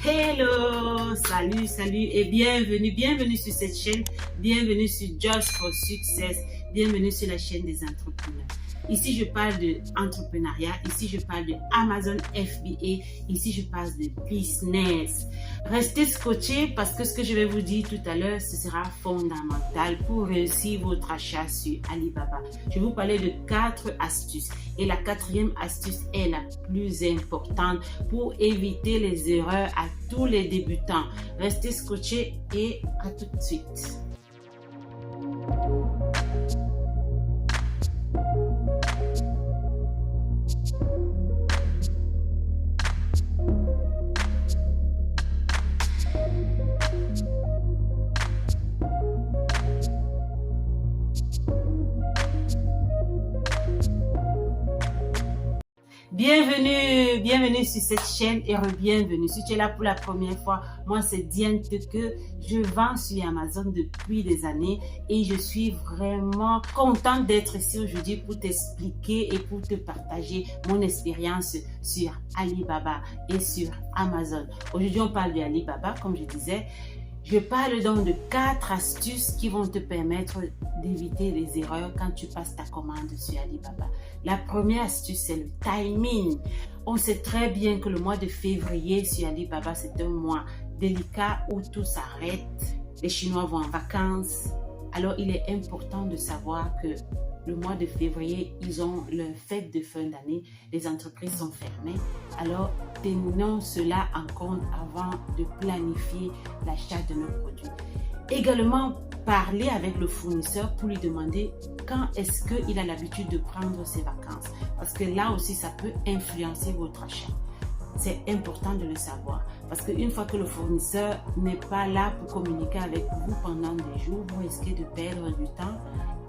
Hello, salut et bienvenue sur cette chaîne, bienvenue sur Just for Success, bienvenue sur la chaîne des entrepreneurs. Ici, je parle d'entrepreneuriat, ici, je parle de Amazon FBA, ici, je parle de business. Restez scotchés parce que ce que je vais vous dire tout à l'heure, ce sera fondamental pour réussir votre achat sur Alibaba. Je vais vous parler de 4 astuces et la 4e astuce est la plus importante pour éviter les erreurs à tous les débutants. Restez scotchés et à tout de suite. Bienvenue sur cette chaîne et re-bienvenue. Si tu es là pour la première fois, moi c'est Diane que je vends sur Amazon depuis des années et je suis vraiment contente d'être ici aujourd'hui pour t'expliquer et pour te partager mon expérience sur Alibaba et sur Amazon. Aujourd'hui, on parle de Alibaba, comme je disais. Je parle donc de 4 astuces qui vont te permettre d'éviter les erreurs quand tu passes ta commande sur Alibaba. La première astuce, c'est le timing. On sait très bien que le mois de février sur Alibaba, c'est un mois délicat où tout s'arrête. Les Chinois vont en vacances. Alors, il est important de savoir que le mois de février, ils ont leur fête de fin d'année. Les entreprises sont fermées. Alors, tenons cela en compte avant de planifier l'achat de nos produits. Également, parler avec le fournisseur pour lui demander quand est-ce qu'il a l'habitude de prendre ses vacances. Parce que là aussi, ça peut influencer votre achat. C'est important de le savoir. Parce qu'une fois que le fournisseur n'est pas là pour communiquer avec vous pendant des jours, vous risquez de perdre du temps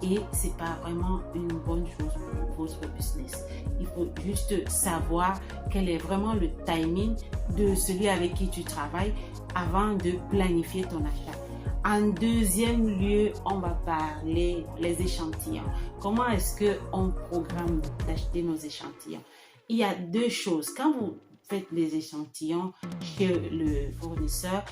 et c'est pas vraiment une bonne chose pour votre business. Il faut juste savoir quel est vraiment le timing de celui avec qui tu travailles avant de planifier ton achat. En deuxième lieu, on va parler des échantillons. Comment est-ce qu'on programme d'acheter nos échantillons? Il y a 2 choses. Quand vous faites les échantillons chez le fournisseur,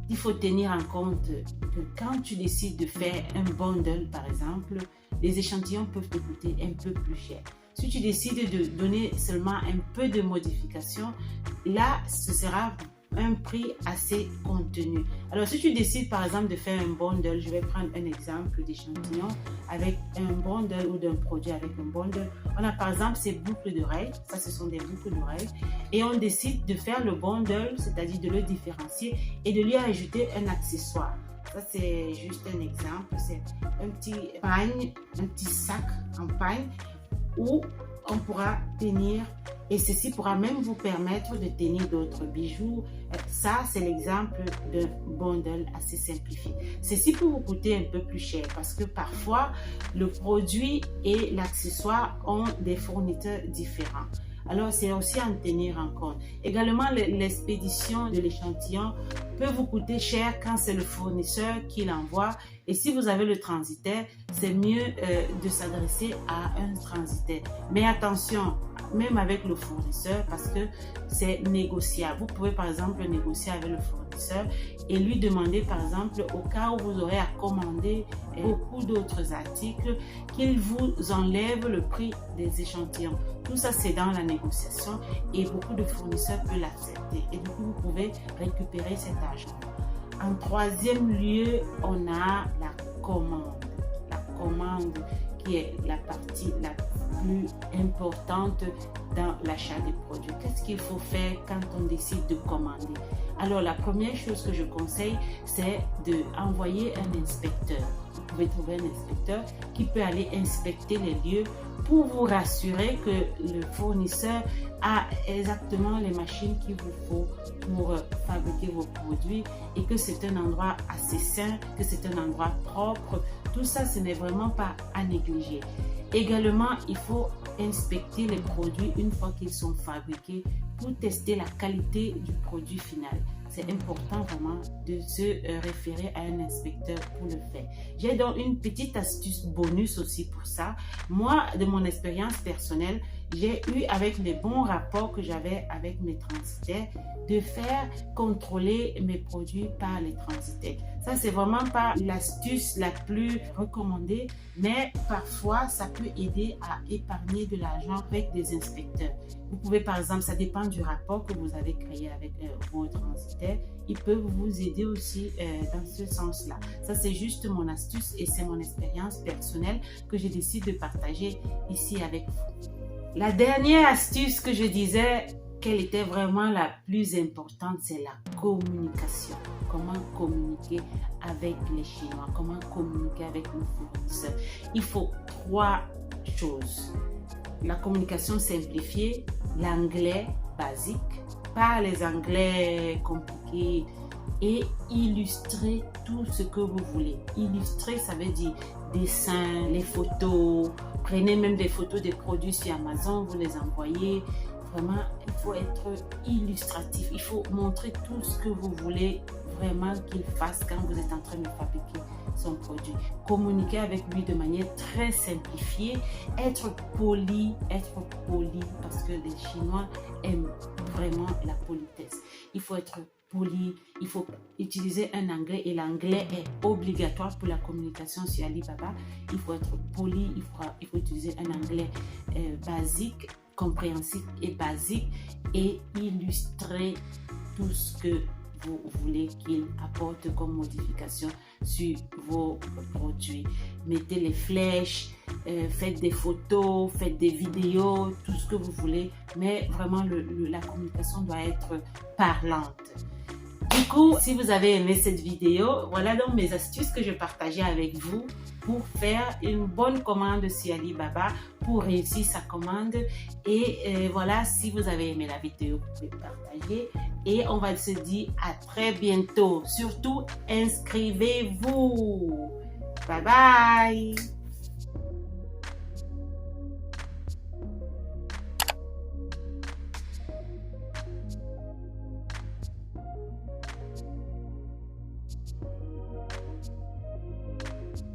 il faut tenir en compte que quand tu décides de faire un bundle, par exemple, les échantillons peuvent te coûter un peu plus cher. Si tu décides de donner seulement un peu de modification, là, ce sera un prix assez contenu. Alors, si tu décides par exemple de faire un bundle, je vais prendre un exemple d'échantillon avec un bundle ou d'un produit avec un bundle. On a par exemple ces boucles d'oreilles, ça ce sont des boucles d'oreilles, et on décide de faire le bundle, c'est-à-dire de le différencier et de lui ajouter un accessoire. Ça c'est juste un exemple, c'est un petit pagne, un petit sac en pagne où on pourra tenir, et ceci pourra même vous permettre de tenir d'autres bijoux. Ça, c'est l'exemple d'un bundle assez simplifié. Ceci peut vous coûter un peu plus cher parce que parfois, le produit et l'accessoire ont des fournisseurs différents. Alors, c'est aussi à en tenir en compte. Également, l'expédition de l'échantillon peut vous coûter cher quand c'est le fournisseur qui l'envoie. Et si vous avez le transitaire, c'est mieux de s'adresser à un transitaire. Mais attention, même avec le fournisseur, parce que c'est négociable. Vous pouvez par exemple négocier avec le fournisseur et lui demander par exemple, au cas où vous aurez à commander beaucoup d'autres articles, qu'il vous enlève le prix des échantillons. Tout ça, c'est dans la négociation et beaucoup de fournisseurs peuvent l'accepter. Et du coup, vous pouvez récupérer cet argent. En 3e lieu, on a la commande. La commande qui est la partie la plus importante dans l'achat des produits. Qu'est-ce qu'il faut faire quand on décide de commander? Alors, la première chose que je conseille, c'est d'envoyer un inspecteur. Vous pouvez trouver un inspecteur qui peut aller inspecter les lieux pour vous rassurer que le fournisseur a exactement les machines qu'il vous faut pour fabriquer vos produits et que c'est un endroit assez sain, que c'est un endroit propre. Tout ça, ce n'est vraiment pas à négliger. Également, il faut inspecter les produits une fois qu'ils sont fabriqués pour tester la qualité du produit final. C'est important vraiment de se référer à un inspecteur pour le faire. J'ai donc une petite astuce bonus aussi pour ça. Moi, de mon expérience personnelle, j'ai eu, avec les bons rapports que j'avais avec mes transitaires, de faire contrôler mes produits par les transitaires. Ça, c'est vraiment pas l'astuce la plus recommandée, mais parfois, ça peut aider à épargner de l'argent avec des inspecteurs. Vous pouvez, par exemple, ça dépend du rapport que vous avez créé avec vos transitaires, ils peuvent vous aider aussi dans ce sens-là. Ça, c'est juste mon astuce et c'est mon expérience personnelle que je décide de partager ici avec vous. La dernière astuce que je disais qu'elle était vraiment la plus importante, c'est la communication. Comment communiquer avec les Chinois, comment communiquer avec nos fournisseurs. Il faut 3 choses. La communication simplifiée, l'anglais basique, pas les anglais compliqués, et illustrer tout ce que vous voulez. Illustrer, ça veut dire dessin, les photos. Prenez même des photos des produits sur Amazon, vous les envoyez. Vraiment, il faut être illustratif. Il faut montrer tout ce que vous voulez vraiment qu'il fasse quand vous êtes en train de fabriquer son produit. Communiquer avec lui de manière très simplifiée. Être poli, parce que les Chinois aiment vraiment la politesse. Il faut être poli, il faut utiliser un anglais et l'anglais est obligatoire pour la communication sur Alibaba. Il faut être poli, il faut utiliser un anglais basique, compréhensible et basique et illustrer tout ce que vous voulez qu'il apporte comme modification sur vos produits. Mettez les flèches, faites des photos, faites des vidéos, tout ce que vous voulez, mais vraiment la communication doit être parlante. Du coup, si vous avez aimé cette vidéo, voilà donc mes astuces que je partageais avec vous pour faire une bonne commande sur Alibaba, pour réussir sa commande. Et voilà, si vous avez aimé la vidéo, vous pouvez partager. Et on va se dire à très bientôt. Surtout, inscrivez-vous. Bye bye.